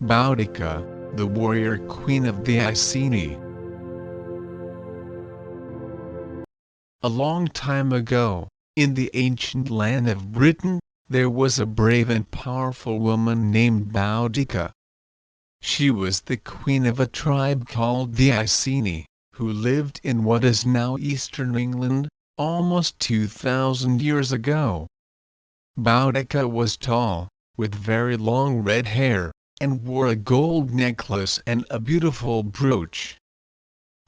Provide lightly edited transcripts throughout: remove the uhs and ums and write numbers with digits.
Boudica, the warrior queen of the Iceni. A long time ago, in the ancient land of Britain, there was a brave and powerful woman named Boudica. She was the queen of a tribe called the Iceni, who lived in what is now eastern England, almost 2,000 years ago. Boudica was tall, with very long red hair, and wore a gold necklace and a beautiful brooch.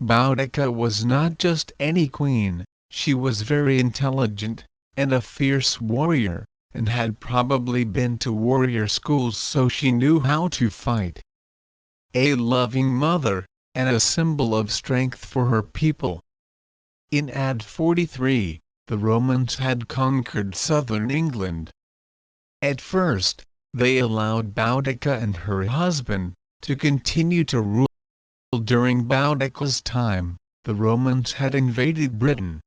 Boudica was not just any queen, she was very intelligent, and a fierce warrior, and had probably been to warrior schools, so she knew how to fight. A loving mother, and a symbol of strength for her people. In AD 43, the Romans had conquered southern England. At first, they allowed Boudica and her husband to continue to rule. During Boudica's time, the Romans had invaded Britain.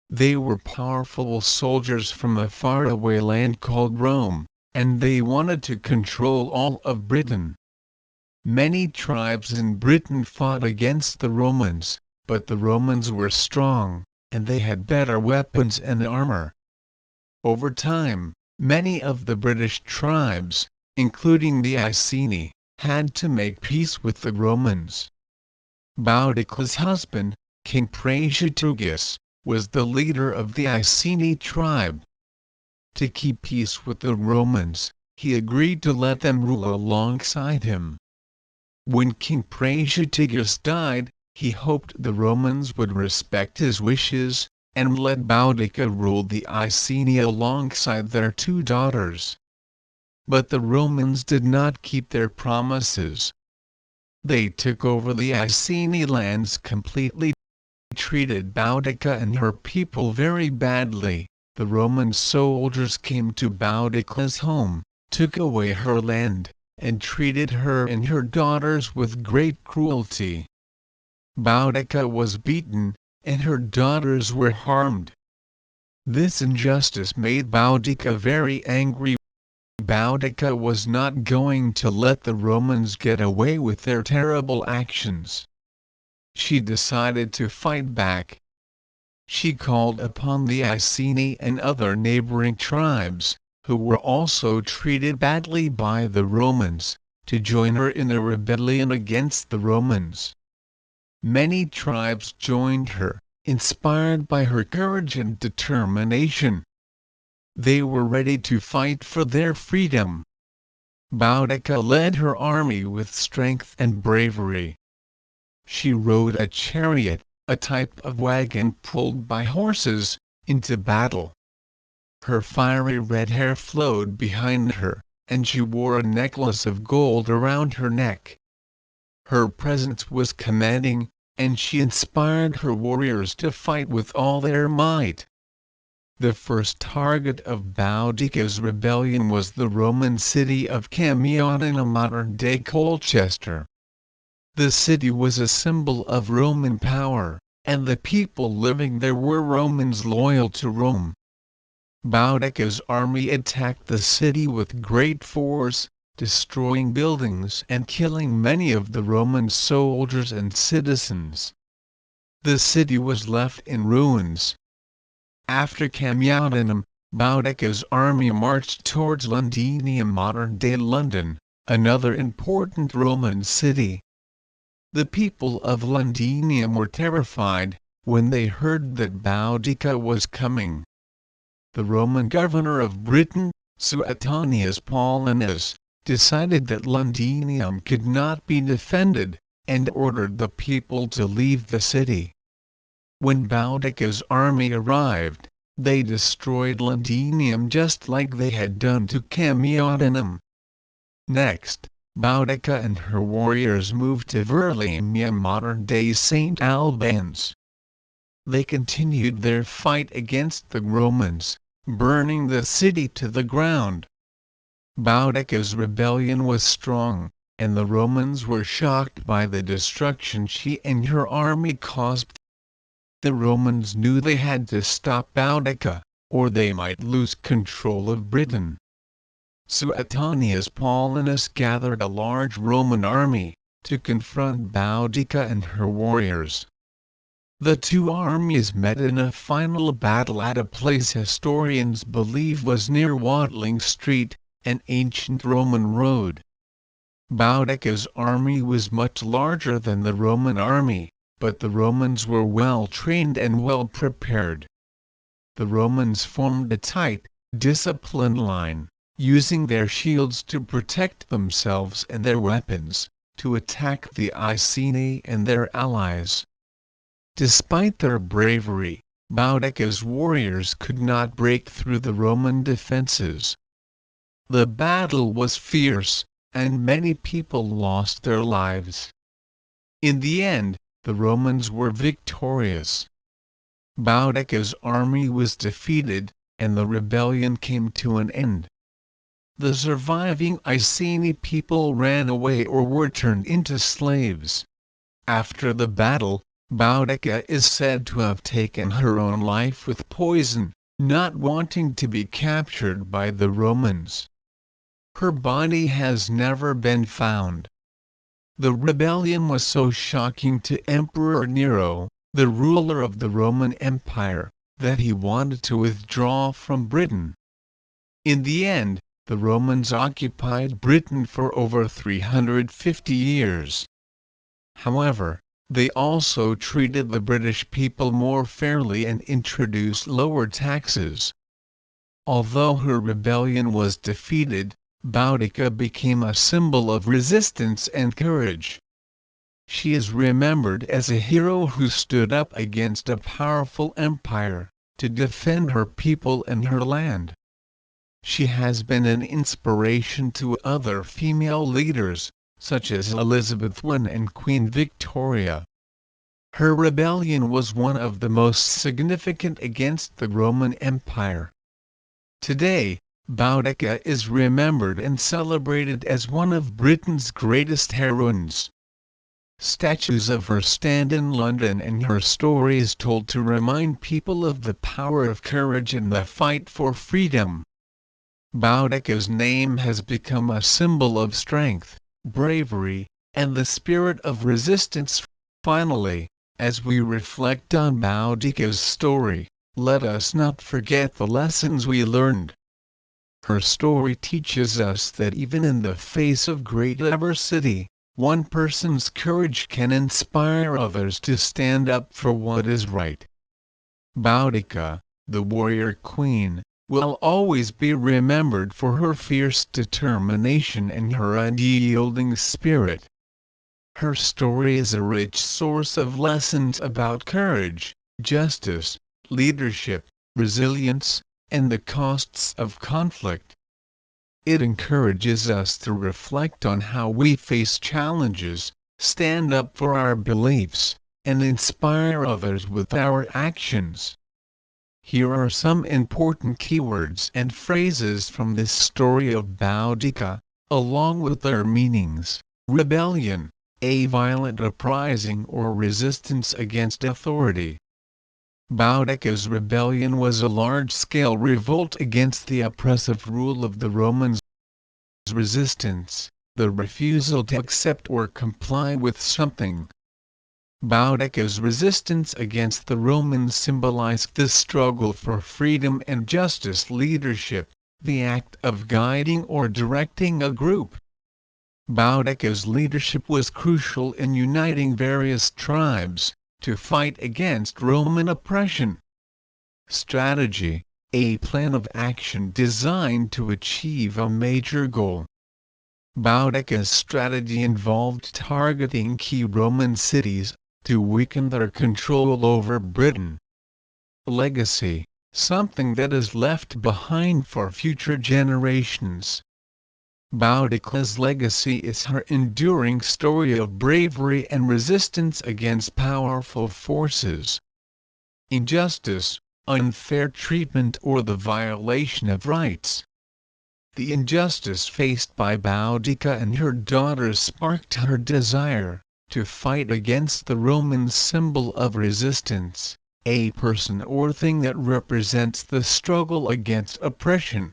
They were powerful soldiers from a faraway land called Rome, and they wanted to control all of Britain. Many tribes in Britain fought against the Romans, but the Romans were strong, and they had better weapons and armor. Over time, many of the British tribes, including the Iceni, had to make peace with the Romans. Boudica's husband, King Prasutagus, was the leader of the Iceni tribe. To keep peace with the Romans, he agreed to let them rule alongside him. When King Prasutagus died, he hoped the Romans would respect his wishes, and let Boudica rule the Iceni alongside their two daughters. But the Romans did not keep their promises. They took over the Iceni lands completely, treated Boudica and her people very badly. The Roman soldiers came to Boudica's home, took away her land, and treated her and her daughters with great cruelty. Boudica was beaten, and her daughters were harmed. This injustice made Boudica very angry. Boudica was not going to let the Romans get away with their terrible actions. She decided to fight back. She called upon the Iceni and other neighboring tribes, who were also treated badly by the Romans, to join her in a rebellion against the Romans. Many tribes joined her, inspired by her courage and determination. They were ready to fight for their freedom. Boudica led her army with strength and bravery. She rode a chariot, a type of wagon pulled by horses, into battle. Her fiery red hair flowed behind her, and she wore a necklace of gold around her neck. Her presence was commanding, and she inspired her warriors to fight with all their might. The first target of Boudica's rebellion was the Roman city of Camionia, modern-day Colchester. The city was a symbol of Roman power, and the people living there were Romans loyal to Rome. Boudica's army attacked the city with great force, destroying buildings and killing many of the Roman soldiers and citizens. The city was left in ruins. After Camionia, Boudica's army marched towards Londinium, modern-day London, another important Roman city. The people of Londinium were terrified when they heard that Boudica was coming. The Roman governor of Britain, Suetonius Paulinus, decided that Londinium could not be defended, and ordered the people to leave the city. When Boudica's army arrived, they destroyed Londinium just like they had done to Camionia. Next, Boudica and her warriors moved to Verlamia, modern-day St. Albans. They continued their fight against the Romans, burning the city to the ground. Boudica's rebellion was strong, and the Romans were shocked by the destruction she and her army caused. The Romans knew they had to stop Boudica, or they might lose control of Britain. Suetonius Paulinus gathered a large Roman army to confront Boudica and her warriors. The two armies met in a final battle at a place historians believe was near Watling Street, an ancient Roman road. Boudica's army was much larger than the Roman army, but the Romans were well trained and well prepared. The Romans formed a tight, disciplined line, using their shields to protect themselves and their weapons, to attack the Iceni and their allies. Despite their bravery, Boudica's warriors could not break through the Roman defenses. The battle was fierce, and many people lost their lives. In the end, the Romans were victorious. Boudica's army was defeated, and the rebellion came to an end. The surviving Iceni people ran away or were turned into slaves. After the battle, Boudica is said to have taken her own life with poison, not wanting to be captured by the Romans. Her body has never been found. The rebellion was so shocking to Emperor Nero, the ruler of the Roman Empire, that he wanted to withdraw from Britain. In the end, the Romans occupied Britain for over 350 years. However, they also treated the British people more fairly and introduced lower taxes. Although her rebellion was defeated, Boudica became a symbol of resistance and courage. She is remembered as a hero who stood up against a powerful empire, to defend her people and her land. She has been an inspiration to other female leaders, such as Elizabeth I and Queen Victoria. Her rebellion was one of the most significant against the Roman Empire. Today, Boudica is remembered and celebrated as one of Britain's greatest heroines. Statues of her stand in London and her story is told to remind people of the power of courage in the fight for freedom. Boudica's name has become a symbol of strength, bravery, and the spirit of resistance. Finally, as we reflect on Boudica's story, let us not forget the lessons we learned. Her story teaches us that even in the face of great adversity, one person's courage can inspire others to stand up for what is right. Boudica, the warrior queen, will always be remembered for her fierce determination and her unyielding spirit. Her story is a rich source of lessons about courage, justice, leadership, resilience, and the costs of conflict. It encourages us to reflect on how we face challenges, stand up for our beliefs, and inspire others with our actions. Here are some important keywords and phrases from this story of Boudica, along with their meanings. Rebellion, a violent uprising or resistance against authority. Boudica's rebellion was a large-scale revolt against the oppressive rule of the Romans. Resistance, the refusal to accept or comply with something. Boudica's resistance against the Romans symbolized the struggle for freedom and justice. Leadership, the act of guiding or directing a group. Boudica's leadership was crucial in uniting various tribes to fight against Roman oppression. Strategy, a plan of action designed to achieve a major goal. Boudica's strategy involved targeting key Roman cities to weaken their control over Britain. Legacy, something that is left behind for future generations. Boudica's legacy is her enduring story of bravery and resistance against powerful forces. Injustice, unfair treatment or the violation of rights. The injustice faced by Boudica and her daughters sparked her desire to fight against the Roman symbol of resistance, a person or thing that represents the struggle against oppression.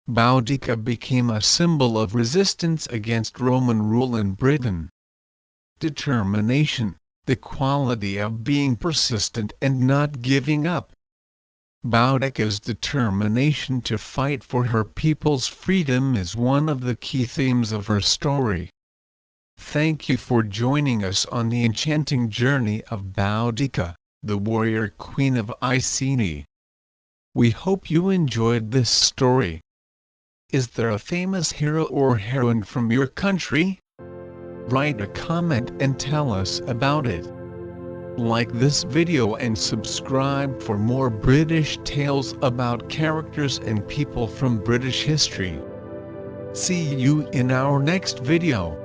Boudica became a symbol of resistance against Roman rule in Britain. Determination, the quality of being persistent and not giving up. Boudica's determination to fight for her people's freedom is one of the key themes of her story. Thank you for joining us on the enchanting journey of Boudica, the warrior queen of Iceni. We hope you enjoyed this story. Is there a famous hero or heroine from your country? Write a comment and tell us about it. Like this video and subscribe for more British tales about characters and people from British history. See you in our next video.